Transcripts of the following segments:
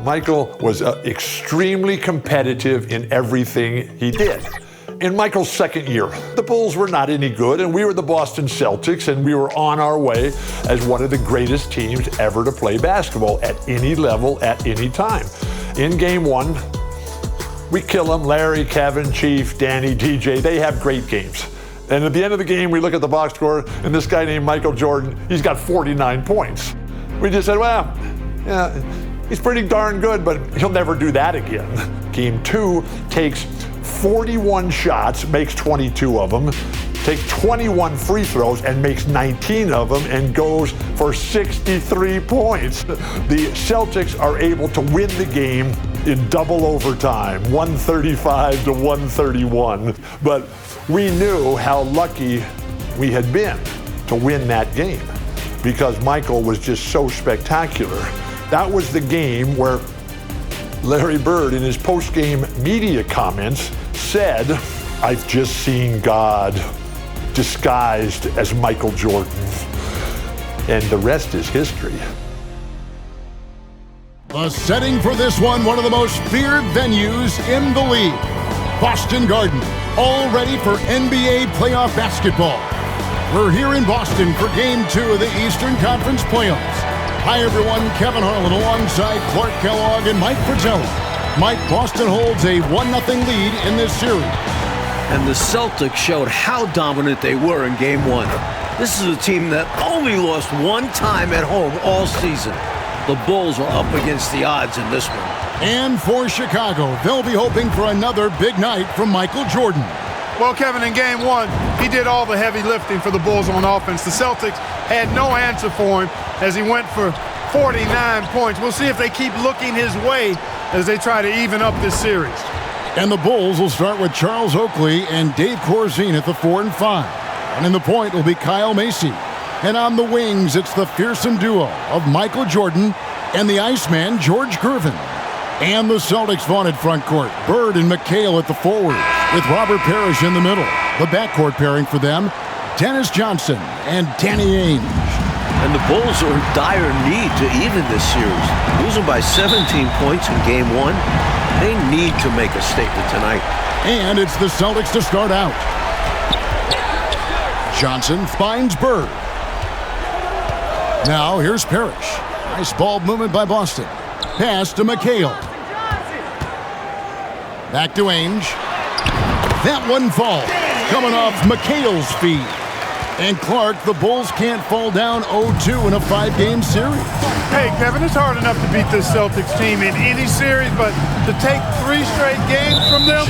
Michael was extremely competitive in everything he did. In Michael's second year, the Bulls were not any good, and we were the Boston Celtics, and we were on our way as one of the greatest teams ever to play basketball at any level, at any time. In game one, we kill them. Larry, Kevin, Chief, Danny, DJ, they have great games. And at the end of the game, we look at the box score, and this guy named Michael Jordan, he's got 49 points. We just said, well, yeah, he's pretty darn good, but he'll never do that again. Game two takes 41 shots, makes 22 of them, takes 21 free throws and makes 19 of them and goes for 63 points. The Celtics are able to win the game in double overtime, 135 to 131. But we knew how lucky we had been to win that game because Michael was just so spectacular. That was the game where Larry Bird, in his post-game media comments, said, "I've just seen God disguised as Michael Jordan." And the rest is history. The setting for this one of the most feared venues in the league. Boston Garden, all ready for NBA playoff basketball. We're here in Boston for Game 2 of the Eastern Conference Playoffs. Hi everyone, Kevin Harlan alongside Clark Kellogg and Mike Fratello. Mike, Boston holds a 1-0 lead in this series. And the Celtics showed how dominant they were in Game 1. This is a team that only lost one time at home all season. The Bulls are up against the odds in this one. And for Chicago, they'll be hoping for another big night from Michael Jordan. Well, Kevin, in Game 1, he did all the heavy lifting for the Bulls on offense. The Celtics had no answer for him as he went for 49 points. We'll see if they keep looking his way as they try to even up this series. And the Bulls will start with Charles Oakley and Dave Corzine at the 4 and 5. And in the point will be Kyle Macy. And on the wings, it's the fearsome duo of Michael Jordan and the Iceman, George Gervin. And the Celtics' vaunted front court, Bird and McHale at the forwards, with Robert Parrish in the middle. The backcourt pairing for them, Dennis Johnson and Danny Ainge. And the Bulls are in dire need to even this series. Losing by 17 points in Game 1, they need to make a statement tonight. And it's the Celtics to start out. Johnson finds Bird. Now here's Parrish. Nice ball movement by Boston. Pass to McHale. Back to Ainge. That one falls. Coming off McHale's feet. And Clark, the Bulls can't fall down 0-2 in a 5-game series. Hey, Kevin, it's hard enough to beat this Celtics team in any series, but to take 3 straight games from them,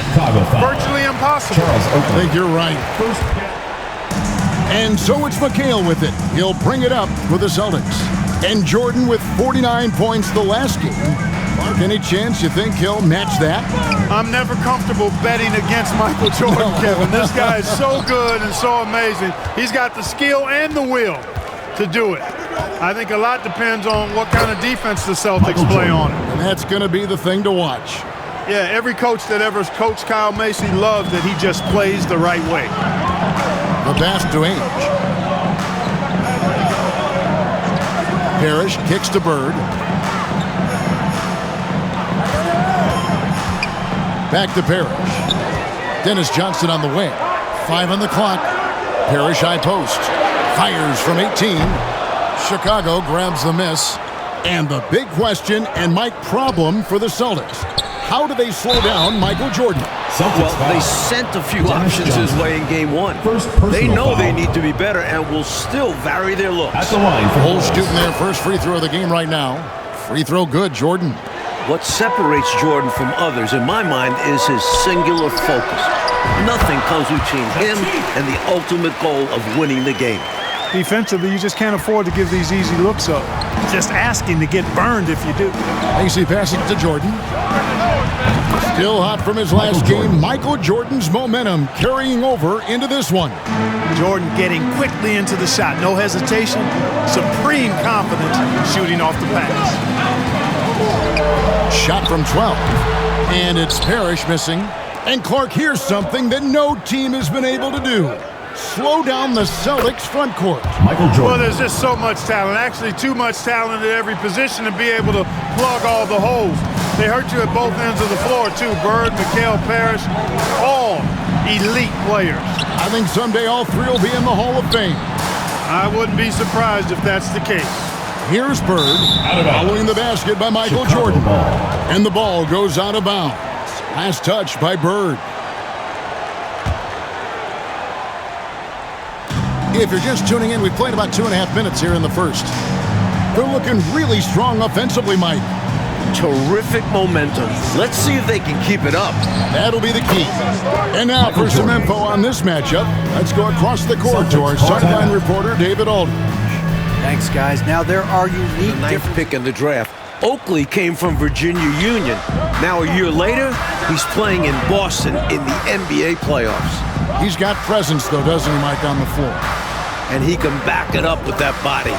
virtually impossible. I think you're right. And so it's McHale with it. He'll bring it up for the Celtics. And Jordan with 49 points the last game. Clark, any chance you think he'll match that? I'm never comfortable betting against Michael Jordan, Kevin. This guy is so good and so amazing. He's got the skill and the will to do it. I think a lot depends on what kind of defense the Celtics play on. And that's going to be the thing to watch. Yeah, every coach that ever coached Kyle Macy loves that he just plays the right way. The pass to Ainge. Parrish kicks to Bird. Back to Parrish. Dennis Johnson on the wing. 5 on the clock. Parrish high post. Fires from 18. Chicago grabs the miss. And the big question and Mike problem for the Celtics. How do they slow down Michael Jordan? Well, they sent a few options his way in Game 1. They know they need to be better and will still vary their looks. At the line for Bulls shooting their first free throw of the game right now. Free throw good, Jordan. What separates Jordan from others, in my mind, is his singular focus. Nothing comes between him and the ultimate goal of winning the game. Defensively, you just can't afford to give these easy looks up. Just asking to get burned if you do. Macy passing to Jordan. Still hot from his last game. Michael Jordan's momentum carrying over into this one. Jordan getting quickly into the shot. No hesitation. Supreme confidence shooting off the pass. Shot from 12. And it's Parrish missing. And Clark, here's something that no team has been able to do. slow down the Celtics front court. Well, there's just so much talent. Actually, too much talent at every position to be able to plug all the holes. They hurt you at both ends of the floor, too. Bird, Mikal, Parrish, all elite players. I think someday all three will be in the Hall of Fame. I wouldn't be surprised if that's the case. Here's Bird, following the basket by Michael Jordan. And the ball goes out of bounds. Last touch by Bird. If you're just tuning in, we've played about 2.5 minutes here in the first. They're looking really strong offensively, Mike. Terrific momentum. Let's see if they can keep it up. That'll be the key. And now for some info on this matchup, let's go across the court to our sideline reporter, David Aldridge. Thanks, guys. Now, there are unique Ninth pick in the draft. Oakley came from Virginia Union. Now, a year later, he's playing in Boston in the NBA playoffs. He's got presence, though, doesn't he, Mike, on the floor? And he can back it up with that body.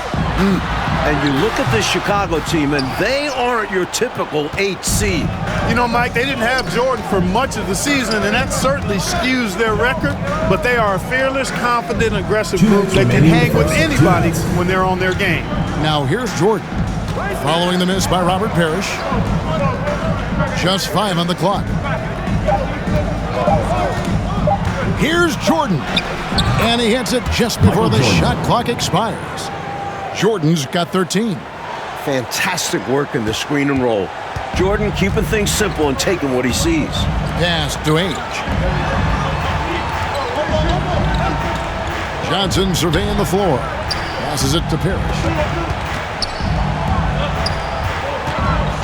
And you look at this Chicago team, and they aren't your typical 8 seed. You know, Mike, they didn't have Jordan for much of the season, and that certainly skews their record, but they are a fearless, confident, aggressive group that can hang with anybody when they're on their game. Now, here's Jordan, following the miss by Robert Parrish. Just 5 on the clock. Here's Jordan. And he hits it just before the shot clock expires. Jordan's got 13. Fantastic work in the screen and roll. Jordan keeping things simple and taking what he sees. Pass to Ainge. Johnson surveying the floor. Passes it to Parrish.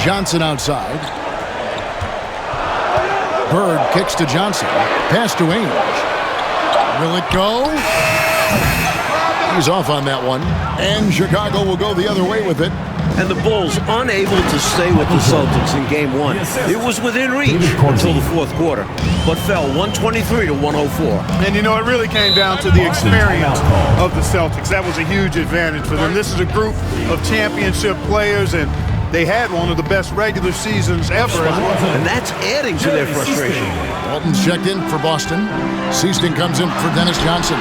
Johnson outside. Bird kicks to Johnson. Pass to Ainge. Will it go? He's off on that one. And Chicago will go the other way with it. And the Bulls unable to stay with the Celtics in Game 1. It was within reach until the fourth quarter, but fell 123 to 104. And, you know, it really came down to the experience of the Celtics. That was a huge advantage for them. This is a group of championship players, and they had one of the best regular seasons ever as well. And that's adding to their frustration. Walton's checked in for Boston. Seaston comes in for Dennis Johnson.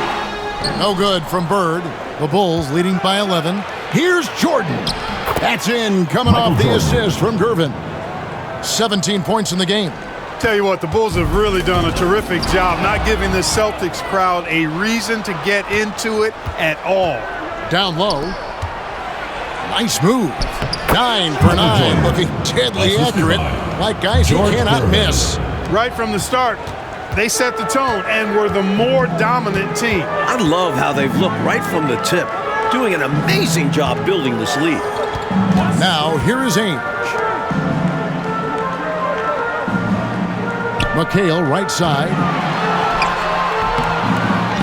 No good from Bird. The Bulls leading by 11. Here's Jordan. That's in, coming off the assist from Gervin. 17 points in the game. Tell you what, the Bulls have really done a terrific job not giving the Celtics crowd a reason to get into it at all. Down low. Nice move. 9 for 9, looking deadly accurate, like guys who cannot miss. Right from the start, they set the tone and were the more dominant team. I love how they've looked right from the tip, doing an amazing job building this lead. Now, here is Ainge. Mikal, right side.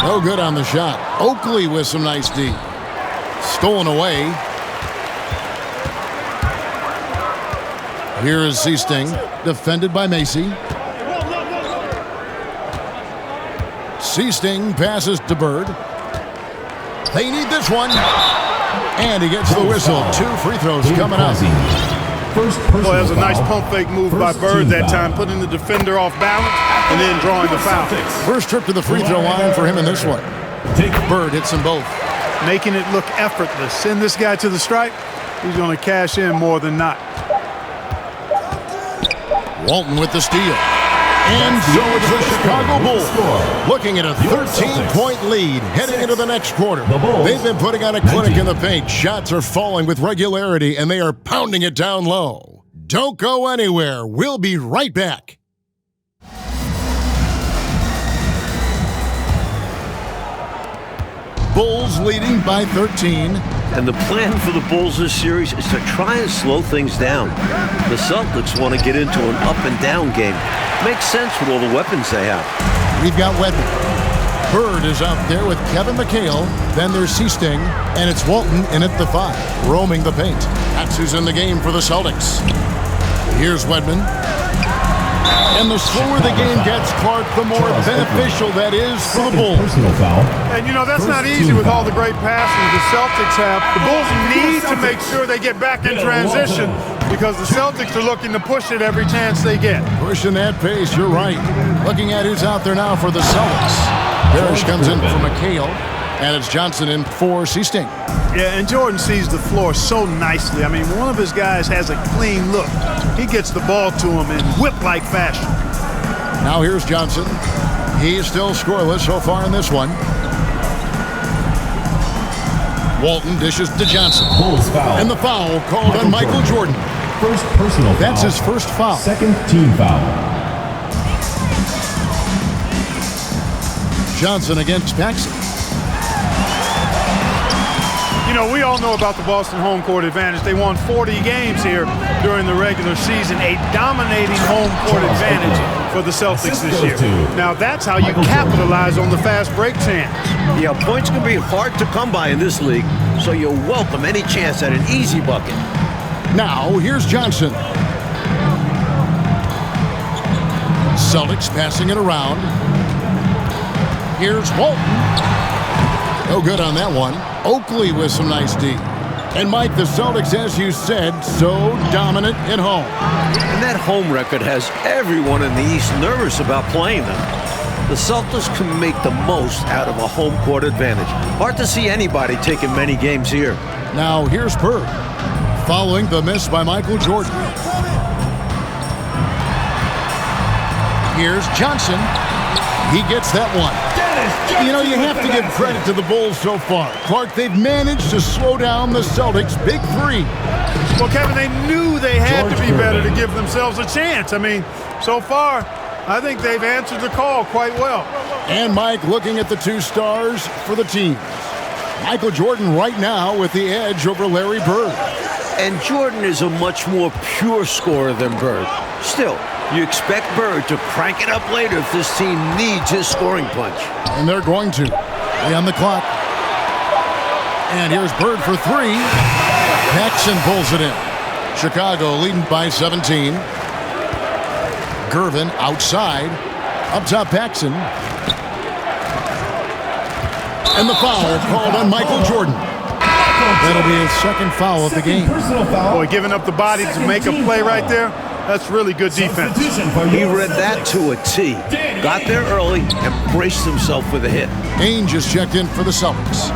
No good on the shot. Oakley with some nice D. Stolen away. Here is Seasting, defended by Macy. Seasting passes to Bird. They need this one. And he gets the whistle. 2 free throws coming up. Boy, that was a nice pump fake move by Bird that time, putting the defender off balance and then drawing the foul. First trip to the free throw line for him in this one. Bird hits them both. Making it look effortless. Send this guy to the stripe. He's going to cash in more than not. Walton with the steal. And so it's the Chicago Bulls looking at a 13-point lead heading into the next quarter. They've been putting on a clinic in the paint. Shots are falling with regularity, and they are pounding it down low. Don't go anywhere. We'll be right back. Bulls leading by 13. And the plan for the Bulls this series is to try and slow things down. The Celtics want to get into an up-and-down game. Makes sense with all the weapons they have. We've got Wedman. Bird is out there with Kevin McHale. Then there's Seasting, and it's Walton in at the 5, roaming the paint. That's who's in the game for the Celtics. Here's Wedman. And the slower the game gets, Clark, the more beneficial that is for the Bulls. And, you know, that's not easy with all the great passing the Celtics have. The Bulls need to make sure they get back in transition because the Celtics are looking to push it every chance they get. Pushing that pace, you're right. Looking at who's out there now for the Celtics. Parrish comes in for McHale, and it's Johnson in for Seasting. Yeah, and Jordan sees the floor so nicely. I mean, one of his guys has a clean look. He gets the ball to him in whip-like fashion. Now here's Johnson. He's still scoreless so far in this one. Walton dishes to Johnson. And the foul called on Michael Jordan. First personal foul. That's his first foul. Second team foul. Johnson against Paxson. You know, we all know about the Boston home court advantage. They won 40 games here during the regular season, a dominating home court advantage for the Celtics this year. Now, that's how you capitalize on the fast break chance. Yeah, points can be hard to come by in this league, so you'll welcome any chance at an easy bucket. Now, here's Johnson. Celtics passing it around. Here's Walton. No good on that one. Oakley with some nice D. And Mike, the Celtics, as you said, so dominant at home. And that home record has everyone in the East nervous about playing them. The Celtics can make the most out of a home court advantage. Hard to see anybody taking many games here. Now here's Bird, following the miss by Michael Jordan. Here's Johnson. He gets that one. You know, you have to give credit to the Bulls so far. Clark, they've managed to slow down the Celtics' big three. Well, Kevin, they knew they had to be better to give themselves a chance. I mean, so far, I think they've answered the call quite well. And Mike looking at the two stars for the teams. Michael Jordan right now with the edge over Larry Bird. And Jordan is a much more pure scorer than Bird. Still, you expect Bird to crank it up later if this team needs his scoring punch. And they're going to. Play on the clock. And here's Bird for three. Paxson pulls it in. Chicago leading by 17. Gervin outside. Up top, Paxson. And the foul called on Michael Jordan. That'll be his second foul of the game. Boy, giving up the body to make a play right there, that's really good defense. He read that to a T. Got there early and braced himself with a hit. Ainge just checked in for the Celtics.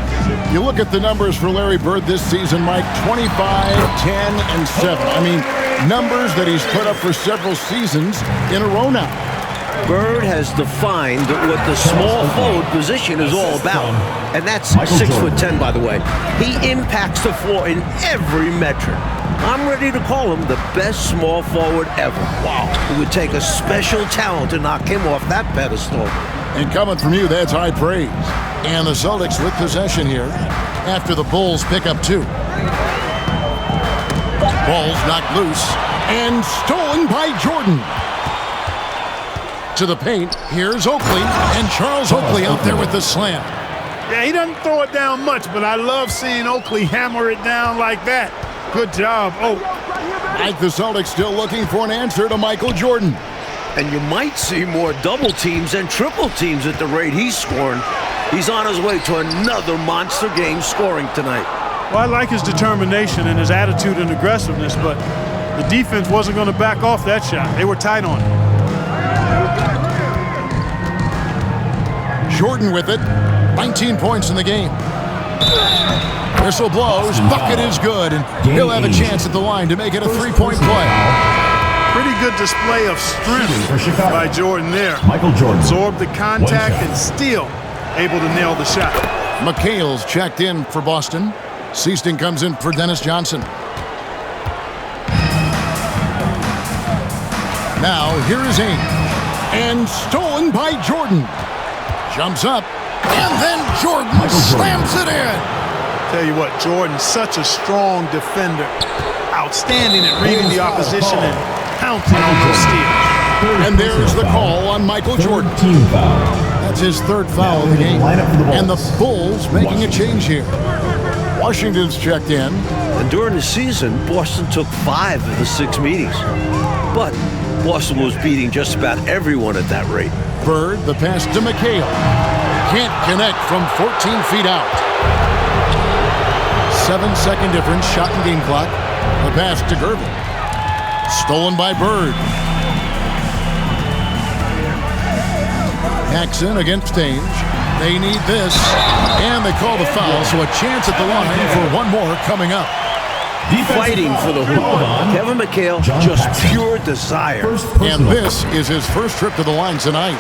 You look at the numbers for Larry Bird this season, Mike, 25, 10, and 7. I mean, numbers that he's put up for several seasons in a row now. Bird has defined what the small forward position is all about. And that's 6'10", by the way. He impacts the floor in every metric. I'm ready to call him the best small forward ever. Wow, it would take a special talent to knock him off that pedestal. And coming from you, that's high praise. And the Celtics with possession here after the Bulls pick up two. Ball's knocked loose and stolen by Jordan. To the paint, here's Oakley, and Charles Oakley out there with the slam. Yeah, he doesn't throw it down much, but I love seeing Oakley hammer it down like that. Good job, Oak. Like the Celtics still looking for an answer to Michael Jordan. And you might see more double teams and triple teams at the rate he's scoring. He's on his way to another monster game scoring tonight. Well, I like his determination and his attitude and aggressiveness, but the defense wasn't going to back off that shot. They were tight on it. Jordan with it, 19 points in the game. Whistle blows, bucket is good, and he'll have a chance at the line to make it a three-point play. Pretty good display of strength by Jordan there. Michael Jordan Absorbed the contact and still able to nail the shot. McHale's checked in for Boston. Seasting comes in for Dennis Johnson. Now, here is Ainge. And stolen by Jordan. Jumps up, and then Jordan slams it in. Tell you what, Jordan's such a strong defender. Outstanding at reading the opposition and pouncing on those steals. And there's the call on Michael Jordan. That's his third foul of the game. And the Bulls making a change here. Washington's checked in. And during the season, Boston took 5 of the 6 meetings. But Boston was beating just about everyone at that rate. Bird, the pass to McHale. Can't connect from 14 feet out. 7-second difference, shot and game clock. The pass to Gervin. Stolen by Bird. Jackson against Ainge. They need this. And they call the foul, so a chance at the line for one more coming up. Fighting for the hoop. Kevin McHale, just pure desire. And this is his first trip to the line tonight.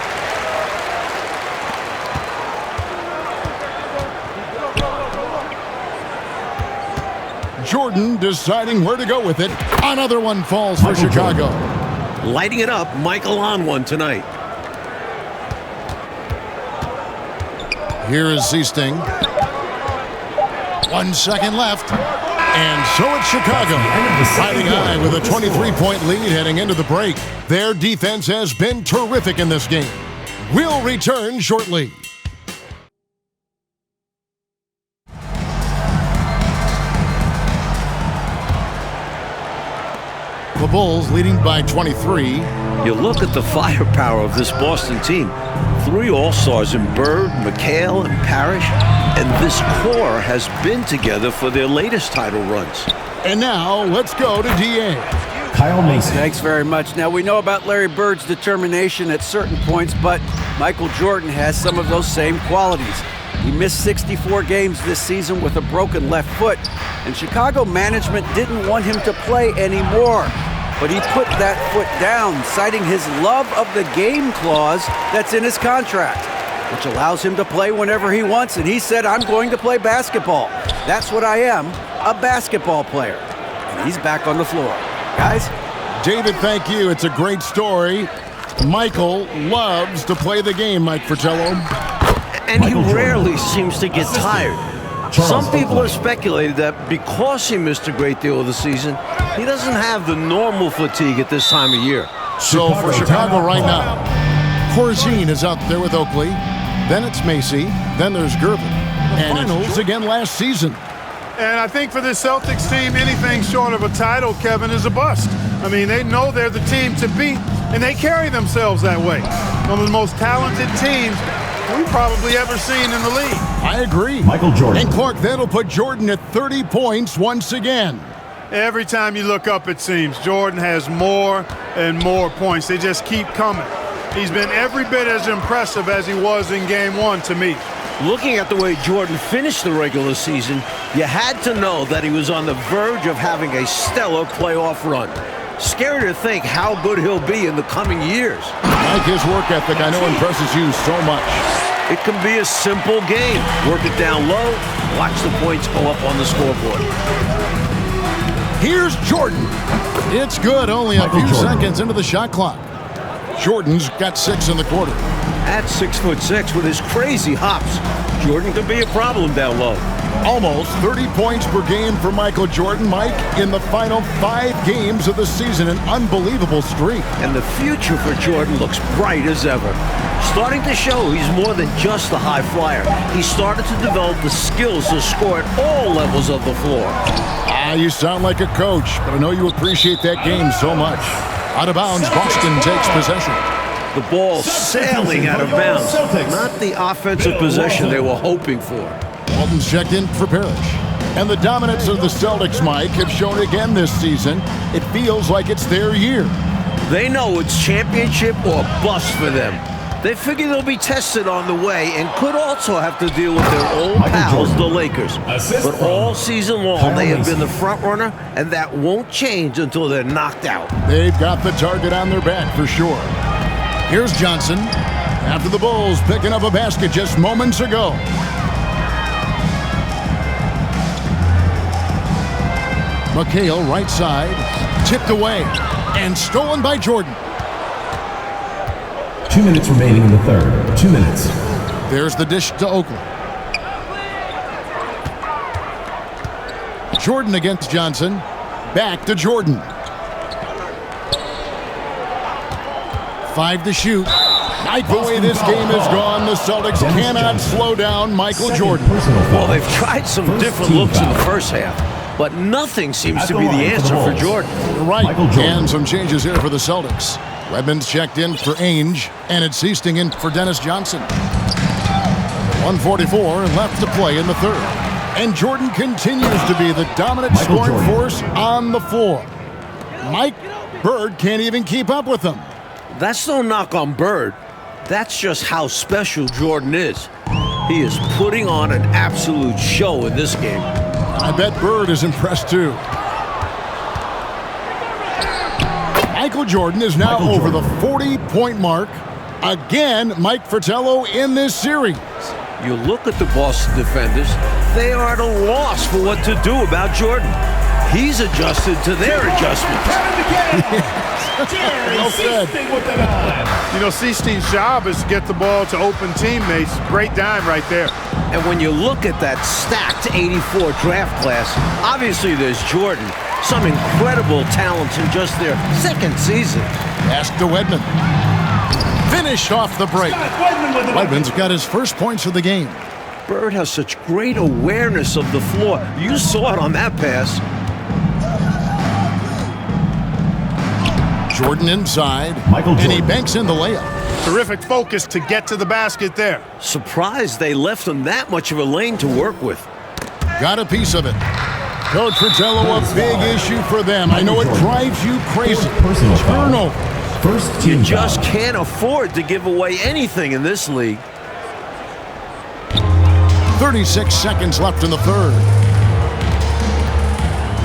Jordan deciding where to go with it. Another one falls for Chicago. Lighting it up, Michael on one tonight. Here is Zeesting. 1 second left. And so it's Chicago, riding high with a 23-point lead heading into the break. Their defense has been terrific in this game. We'll return shortly. The Bulls leading by 23. You look at the firepower of this Boston team. 3 All-Stars in Bird, McHale, and Parrish. And this core has been together for their latest title runs. And now, let's go to DA. Kyle Mason. Thanks very much. Now, we know about Larry Bird's determination at certain points, but Michael Jordan has some of those same qualities. He missed 64 games this season with a broken left foot, and Chicago management didn't want him to play anymore. But he put that foot down, citing his love of the game clause that's in his contract, which allows him to play whenever he wants. And he said, I'm going to play basketball. That's what I am, a basketball player. And he's back on the floor. Guys? David, thank you. It's a great story. Michael loves to play the game, Mike Fratello. And he rarely seems to get tired. Some people have speculated that because he missed a great deal of the season, he doesn't have the normal fatigue at this time of year. So for Chicago right now, Corzine is out there with Oakley. Then it's Macy. Then there's Gervin. And finals again last season. And I think for this Celtics team, anything short of a title, Kevin, is a bust. I mean, they know they're the team to beat, and they carry themselves that way. One of the most talented teams we've probably ever seen in the league. I agree. Michael Jordan. And Clark, that'll put Jordan at 30 points once again. Every time you look up, it seems, Jordan has more and more points. They just keep coming. He's been every bit as impressive as he was in Game 1 to me. Looking at the way Jordan finished the regular season, you had to know that he was on the verge of having a stellar playoff run. Scary to think how good he'll be in the coming years. Like his work ethic, I know impresses you so much. It can be a simple game. Work it down low, watch the points go up on the scoreboard. Here's Jordan. It's good, only a few seconds into the shot clock. Jordan's got 6 in the quarter. At 6'6" with his crazy hops, Jordan could be a problem down low. Almost 30 points per game for Michael Jordan, Mike, in the final 5 games of the season, an unbelievable streak. And the future for Jordan looks bright as ever. Starting to show he's more than just a high flyer. He started to develop the skills to score at all levels of the floor. You sound like a coach, but I know you appreciate that game so much. Out of bounds, Boston takes possession. The ball sailing out of bounds. Not the offensive possession they were hoping for. Walton's checked in for Parrish. And the dominance of the Celtics, Mike, have shown again this season. It feels like it's their year. They know it's championship or bust for them. They figure they'll be tested on the way and could also have to deal with their old pals, the Lakers. But all season long, they have been the front runner, and that won't change until they're knocked out. They've got the target on their back for sure. Here's Johnson. After the Bulls picking up a basket just moments ago. McHale, right side, tipped away, and stolen by Jordan. 2 minutes remaining in the third. 2 minutes. There's the dish to Oakley. Jordan against Johnson. Back to Jordan. 5 to shoot. Like the way this game has gone, the Celtics cannot slow down Michael Jordan. Well, they've tried some different looks in the first half, but nothing seems to be the answer for Jordan. Right, and some changes here for the Celtics. Redmond's checked in for Ainge, and it's Zeesting in for Dennis Johnson. 1:44 left to play in the third. And Jordan continues to be the dominant scoring force on the floor. Mike, Bird can't even keep up with them. That's no knock on Bird. That's just how special Jordan is. He is putting on an absolute show in this game. I bet Bird is impressed too. Michael Jordan is now over the 40-point mark. Again, Mike Fratello in this series. You look at the Boston defenders, they are at a loss for what to do about Jordan. He's adjusted to their adjustments. Well said. You know, Seestein's job is to get the ball to open teammates. Great dime right there. And when you look at that stacked 84 draft class, obviously there's Jordan. Some incredible talents in just their second season. Pass to Wedman. Finished off the break. Wedman's got his first points of the game. Bird has such great awareness of the floor. You saw it on that pass. Jordan inside, Michael and he Jordan. banks in the layup. Terrific focus to get to the basket there. Surprised they left him that much of a lane to work with. Got a piece of it. Coach Fratello, a big issue for them. I know it drives you crazy. Personal foul. Turnover. First You team just foul. can't afford to give away anything in this league. 36 seconds left in the third.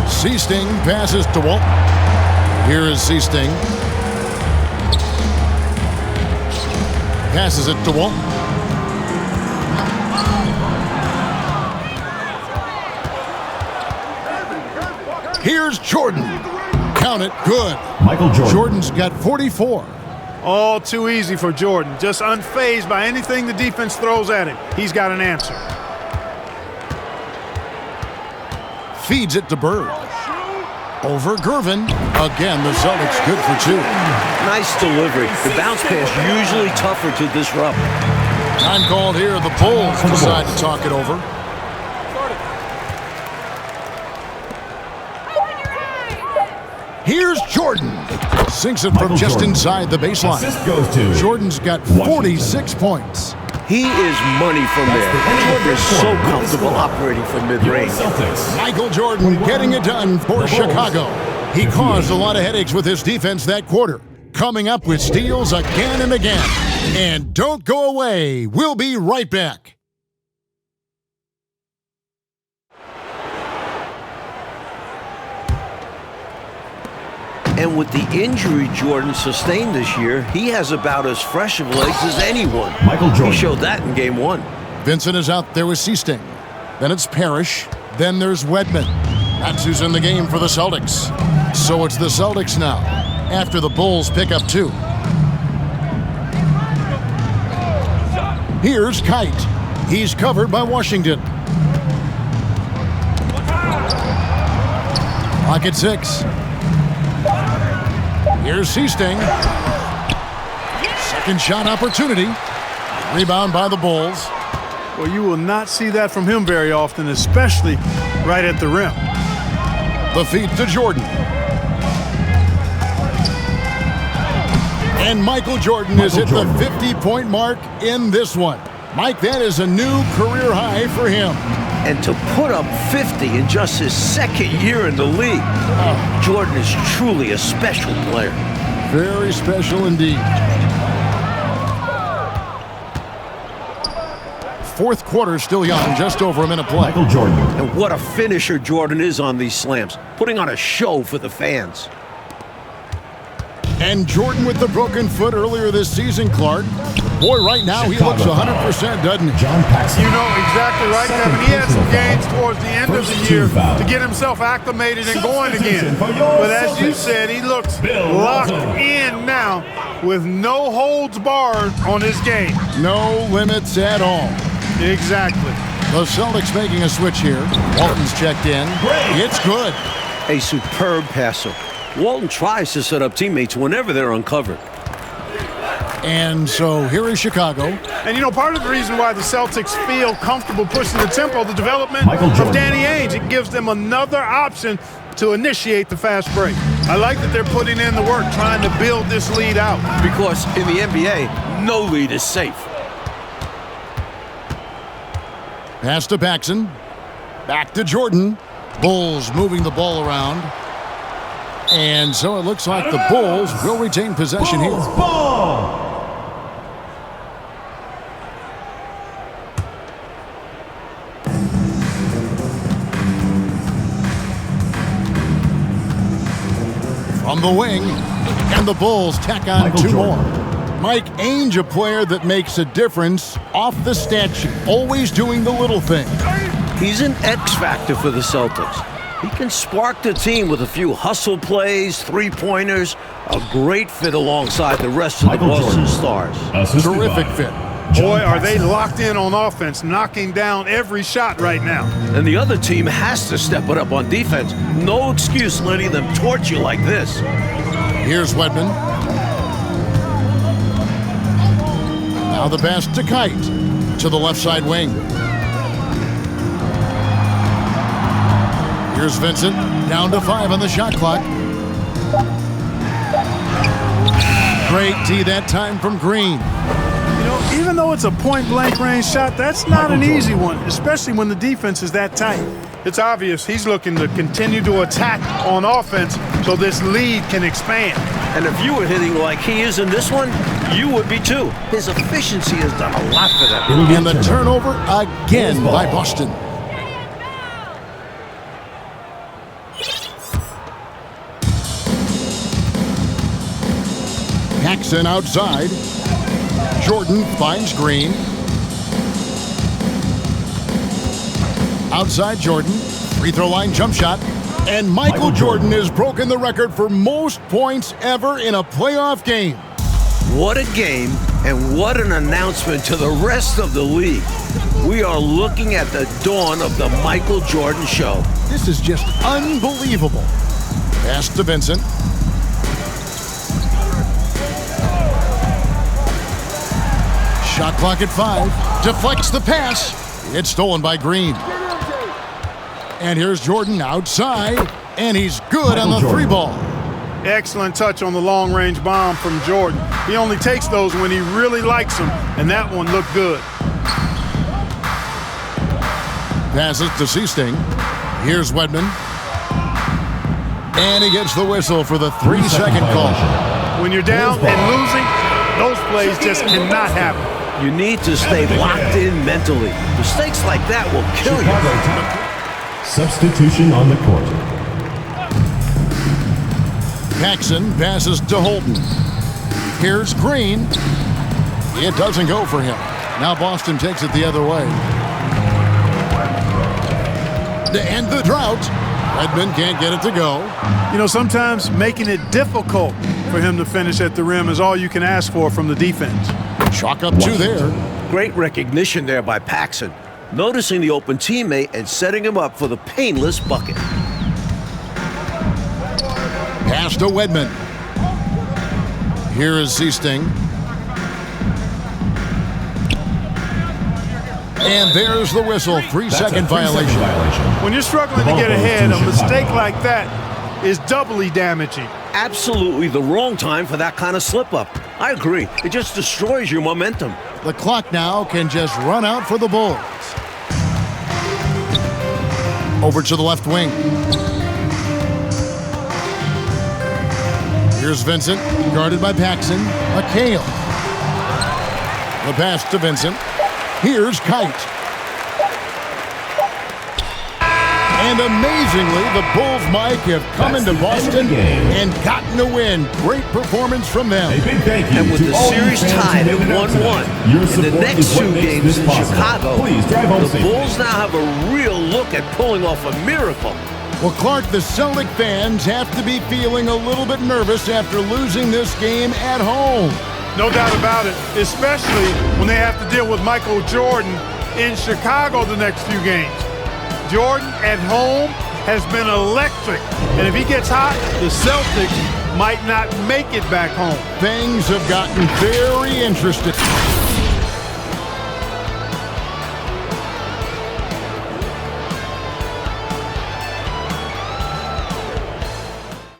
Seesting passes to Walton. Here is Seesting. Passes it to Walton. Here's Jordan. Count it, good. Michael Jordan. Jordan's got 44. All too easy for Jordan. Just unfazed by anything the defense throws at him. He's got an answer. Feeds it to Bird. Over Gervin. Again, the Celtics good for two. Nice delivery. The bounce pass usually tougher to disrupt. Time called here. The Bulls decide to talk it over. Here's Jordan. Sinks it from Michael just Jordan. inside the baseline. Assist goes to Jordan's got 46 points. He is money from there. Jordan is so comfortable operating from mid-range. Celtics. Michael Jordan getting it done for Chicago. He caused a lot of headaches with his defense that quarter, coming up with steals again and again. And don't go away. We'll be right back. And with the injury Jordan sustained this year, he has about as fresh of legs as anyone. Michael Jordan. He showed that in game one. Vincent is out there with Seesting. Then it's Parrish. Then there's Wedman. That's who's in the game for the Celtics. So it's the Celtics now, after the Bulls pick up two. Here's Kite. He's covered by Washington. Clock at 6. Here's Seesting. Second shot opportunity. Rebound by the Bulls. Well, you will not see that from him very often, especially right at the rim. The feed to Jordan. And Michael Jordan is at the 50-point mark in this one. Mike, that is a new career high for him. And to put up 50 in just his second year in the league, Jordan is truly a special player. Very special indeed. Fourth quarter still young, just over a minute play. Michael Jordan. And what a finisher Jordan is on these slams, putting on a show for the fans. And Jordan with the broken foot earlier this season, Clark. Boy, right now he looks 100%, doesn't he? John Paxson. You know exactly right, Kevin. He had some games towards the end of the First year team foul. to get himself acclimated and going again. But as you said, he looks locked in now with no holds barred on his game. No limits at all. Exactly. The Celtics making a switch here. Walton's checked in. It's good. A superb passer. Walton tries to set up teammates whenever they're uncovered. And so here is Chicago. And you know, part of the reason why the Celtics feel comfortable pushing the tempo, the development Michael of Jordan. Danny Ainge, it gives them another option to initiate the fast break. I like that they're putting in the work, trying to build this lead out. Because in the NBA, no lead is safe. Pass to Paxson. Back to Jordan. Bulls moving the ball around. And so it looks like the Bulls will retain possession here. From the wing, and the Bulls tack on two more. Mike Ainge, a player that makes a difference off the stat sheet, always doing the little thing. He's an X factor for the Celtics. He can spark the team with a few hustle plays, three-pointers, a great fit alongside the rest of the Boston Stars. Terrific fit. Boy, are they locked in on offense, knocking down every shot right now. And the other team has to step it up on defense. No excuse letting them torch you like this. Here's Wedman. Now the pass to Kite to the left side wing. Here's Vincent, down to 5 on the shot clock. Great tee that time from Green. You know, even though it's a point-blank range shot, that's not an easy one, especially when the defense is that tight. It's obvious he's looking to continue to attack on offense so this lead can expand. And if you were hitting like he is in this one, you would be too. His efficiency has done a lot for them. And the turnover again by Boston. Paxson outside. Jordan finds Green. Outside Jordan. Free throw line jump shot. And Michael Jordan has broken the record for most points ever in a playoff game. What a game, and what an announcement to the rest of the league. We are looking at the dawn of the Michael Jordan show. This is just unbelievable. Pass to Vincent. Shot clock at 5. Deflects the pass. It's stolen by Green. And here's Jordan outside, and he's good on the 3-ball. Excellent touch on the long-range bomb from Jordan. He only takes those when he really likes them, and that one looked good. Passes to Seasting. Here's Wedman. And he gets the whistle for the 3-second call. When you're down and losing, those plays just cannot happen. You need to stay locked in mentally. Mistakes like that will kill you. Substitution on the court. Paxson passes to Holden. Here's Green. It doesn't go for him. Now Boston takes it the other way. To end the drought, Redmond can't get it to go. You know, sometimes making it difficult for him to finish at the rim is all you can ask for from the defense. Chalk up 2 there. Great recognition there by Paxson, noticing the open teammate and setting him up for the painless bucket. Pass to Wedman. Here is Seasting. And there's the whistle. 3-second violation. When you're struggling to get ahead, a mistake like that is doubly damaging. Absolutely the wrong time for that kind of slip-up. I agree. It just destroys your momentum. The clock now can just run out for the Bulls. Over to the left wing. Here's Vincent, guarded by Paxson. McHale. The pass to Vincent. Here's Kite. And amazingly, the Bulls, Mike, have come into Boston and gotten a win. Great performance from them. A big thank you And with to the all series you fans tied at making out 1-1 tonight. Your in the support next is what 2 makes games this in possible. Chicago, Please drive home the safely. Bulls now have a real look at pulling off a miracle. Well, Clark, the Celtic fans have to be feeling a little bit nervous after losing this game at home. No doubt about it, especially when they have to deal with Michael Jordan in Chicago the next few games. Jordan at home has been electric, and if he gets hot, the Celtics might not make it back home. Things have gotten very interesting.